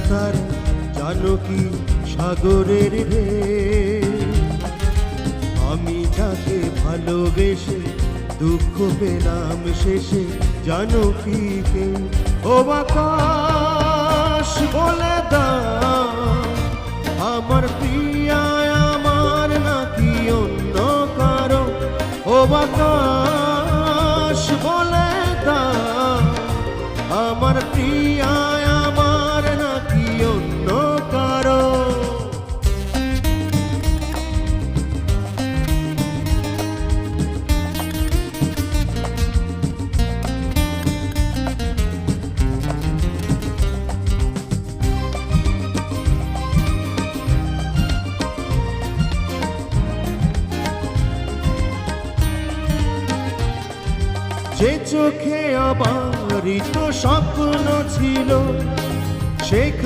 তার জানো কি সাগরের ঢেউ। আমি যাকে ভালোবেসে দুঃখ পেলাম শেষে জানো কি কে? ও আকাশ বলে দাও আমার প্রিয়া আমার নাকি অন্য কারো? ও আকাশ বলে দাও আমার প্রিয়া আমার নাকি অন্য কারো? যে চোখে অবারিত স্বপ্ন ছিল সেখানে